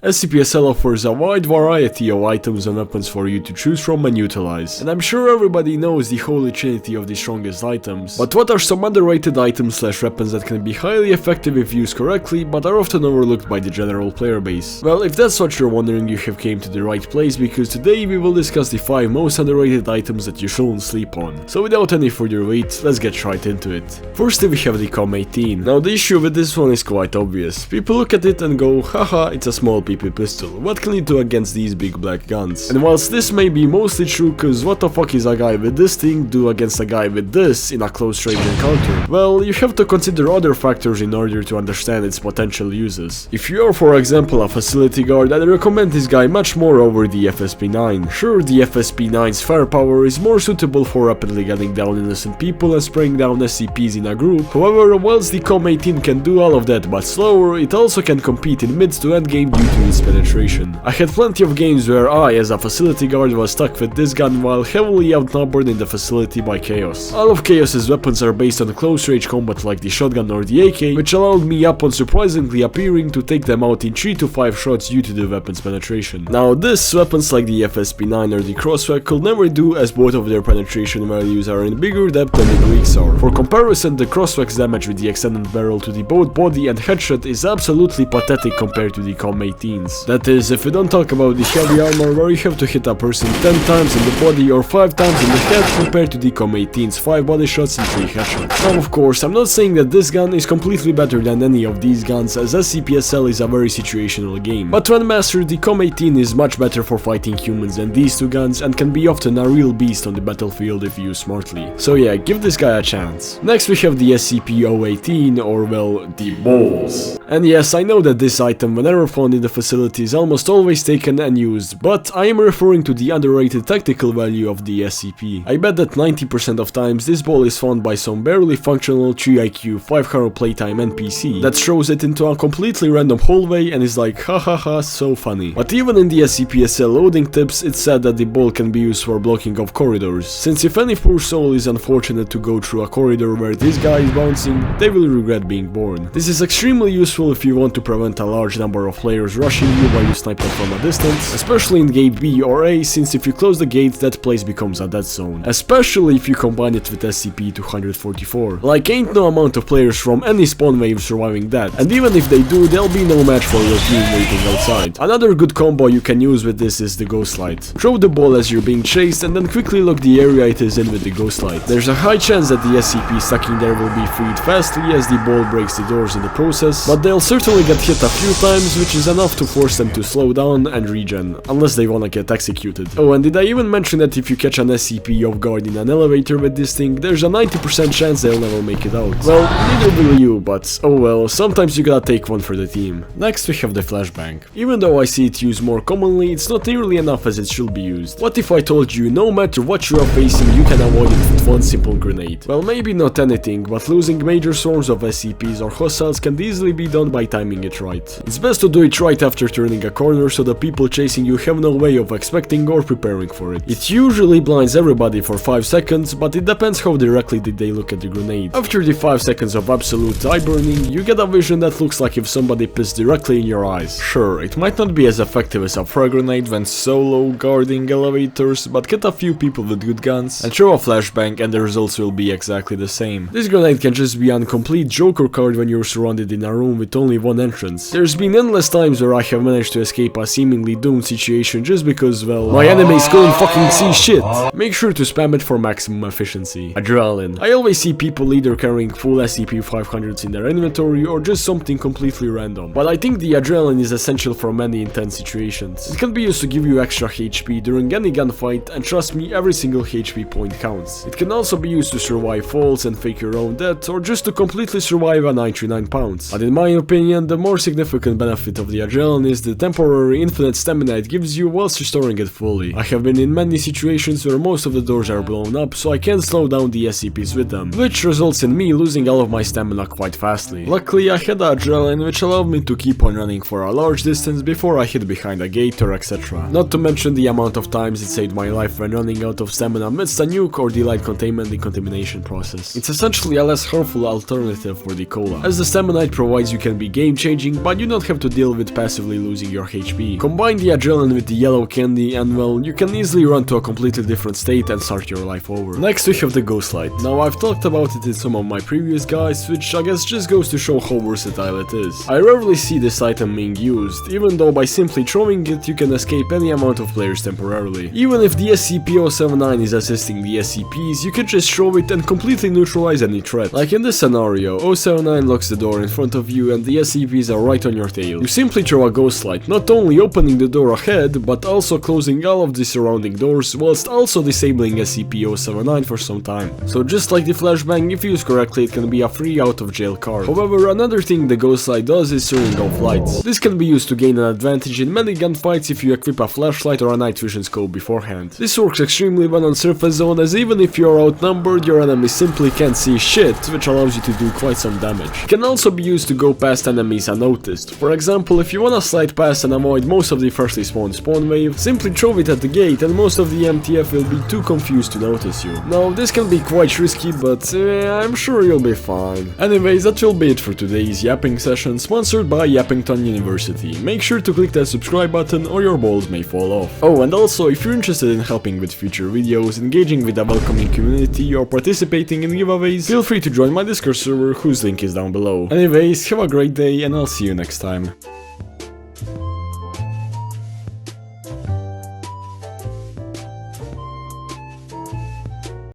SCP SL offers a wide variety of items and weapons for you to choose from and utilize. And I'm sure everybody knows the holy trinity of the strongest items. But what are some underrated items / weapons that can be highly effective if used correctly, but are often overlooked by the general player base? Well, if that's what you're wondering, you have came to the right place, because today we will discuss the 5 most underrated items that you shouldn't sleep on. So without any further wait, let's get right into it. Firstly, we have the COM-18. Now the issue with this one is quite obvious. People look at it and go, haha, it's a small PP pistol, what can you do against these big black guns? And whilst this may be mostly true, cause what the fuck is a guy with this thing do against a guy with this in a close range encounter? Well, you have to consider other factors in order to understand its potential uses. If you are, for example, a facility guard, I'd recommend this guy much more over the FSP-9. Sure, the FSP-9's firepower is more suitable for rapidly gunning down innocent people and spraying down SCPs in a group. However, whilst the COM-18 can do all of that but slower, it also can compete in mid to end game due to its penetration. I had plenty of games where I, as a facility guard, was stuck with this gun while heavily outnumbered in the facility by Chaos. All of Chaos's weapons are based on close range combat like the shotgun or the AK, which allowed me upon surprisingly appearing to take them out in 3 to 5 shots due to the weapon's penetration. Now this, weapons like the FSP-9 or the Crosswhack could never do, as both of their penetration values are in bigger depth than the Greeks are. For comparison, the Crosswhack's damage with the extended barrel to the both body and headshot is absolutely pathetic compared to the COM-18's. That is, if we don't talk about the heavy armor where you have to hit a person 10 times in the body or 5 times in the head compared to the COM-18's 5 body shots and 3 headshots. Now of course, I'm not saying that this gun is completely better than any of these guns, as SCP SL is a very situational game. But when mastered, the COM-18 is much better for fighting humans than these two guns and can be often a real beast on the battlefield if used smartly. So yeah, give this guy a chance. Next we have the SCP-018, or well, the balls. And yes, I know that this item, whenever found in the facility, is almost always taken and used, but I am referring to the underrated tactical value of the SCP. I bet that 90% of times this ball is found by some barely functional 3 IQ 5 playtime NPC that throws it into a completely random hallway and is like hahaha so funny. But even in the SCP SL loading tips, it's said that the ball can be used for blocking of corridors, since if any poor soul is unfortunate to go through a corridor where this guy is bouncing, they will regret being born. This is extremely useful if you want to prevent a large number of players rushing you while you snipe them from a distance, especially in gate B or A, since if you close the gate, that place becomes a dead zone, especially if you combine it with SCP-244. Like, ain't no amount of players from any spawn wave surviving that, and even if they do, there'll be no match for your team waiting outside. Another good combo you can use with this is the Ghost Light. Throw the ball as you're being chased and then quickly lock the area it is in with the Ghost Light. There's a high chance that the SCP stuck in there will be freed fastly as the ball breaks the doors in the process, but they'll certainly get hit a few times, which is enough to force them to slow down and regen, unless they wanna get executed. Oh, and did I even mention that if you catch an SCP off guard in an elevator with this thing, there's a 90% chance they'll never make it out. Well, neither will you, but oh well, sometimes you gotta take one for the team. Next we have the flashbang. Even though I see it used more commonly, it's not nearly enough as it should be used. What if I told you no matter what you are facing, you can avoid it with one simple grenade? Well, maybe not anything, but losing major swarms of SCPs or hostiles can easily be done by timing it right. It's best to do it right after turning a corner so the people chasing you have no way of expecting or preparing for it. It usually blinds everybody for 5 seconds, but it depends how directly did they look at the grenade. After the 5 seconds of absolute eye burning, you get a vision that looks like if somebody pissed directly in your eyes. Sure, it might not be as effective as a frag grenade when solo guarding elevators, but get a few people with good guns and throw a flashbang and the results will be exactly the same. This grenade can just be a complete joker card when you're surrounded in a room with only one entrance. There's been endless times where I have managed to escape a seemingly doomed situation just because, well, my enemies couldn't fucking see shit. Make sure to spam it for maximum efficiency. Adrenaline. I always see people either carrying full SCP-500s in their inventory or just something completely random, but I think the adrenaline is essential for many intense situations. It can be used to give you extra HP during any gunfight, and trust me, every single HP point counts. It can also be used to survive falls and fake your own death, or just to completely survive a 99 pounds. But in my opinion, the more significant benefit of the adrenaline is the temporary infinite stamina it gives you whilst restoring it fully. I have been in many situations where most of the doors are blown up, so I can't slow down the SCPs with them, which results in me losing all of my stamina quite fastly. Luckily, I had adrenaline which allowed me to keep on running for a large distance before I hid behind a gate or etc. Not to mention the amount of times it saved my life when running out of stamina amidst a nuke or the light containment decontamination process. It's essentially a less harmful alternative for the cola, as the stamina it provides you can be game changing, but you don't have to deal with passive massively losing your HP. Combine the adrenaline with the yellow candy and well, you can easily run to a completely different state and start your life over. Next we have the Ghost Light. Now I've talked about it in some of my previous guides, which I guess just goes to show how versatile it is. I rarely see this item being used, even though by simply throwing it you can escape any amount of players temporarily. Even if the SCP-079 is assisting the SCPs, you can just throw it and completely neutralize any threat. Like in this scenario, 079 locks the door in front of you and the SCPs are right on your tail. You simply throw a Ghost Light, not only opening the door ahead, but also closing all of the surrounding doors, whilst also disabling SCP-079 for some time. So just like the flashbang, if used correctly it can be a free out of jail card. However, another thing the Ghost Light does is turning off lights. This can be used to gain an advantage in many gunfights if you equip a flashlight or a night vision scope beforehand. This works extremely well on surface zone, as even if you're outnumbered, your enemies simply can't see shit, which allows you to do quite some damage. It can also be used to go past enemies unnoticed. For example, if you wanna slide past and avoid most of the freshly spawned spawn wave, simply throw it at the gate and most of the MTF will be too confused to notice you. Now this can be quite risky, but I'm sure you'll be fine. Anyways, that will be it for today's yapping session, sponsored by Yappington University. Make sure to click that subscribe button or your balls may fall off. Oh, and also if you're interested in helping with future videos, engaging with a welcoming community or participating in giveaways, feel free to join my Discord server whose link is down below. Anyways, have a great day and I'll see you next time.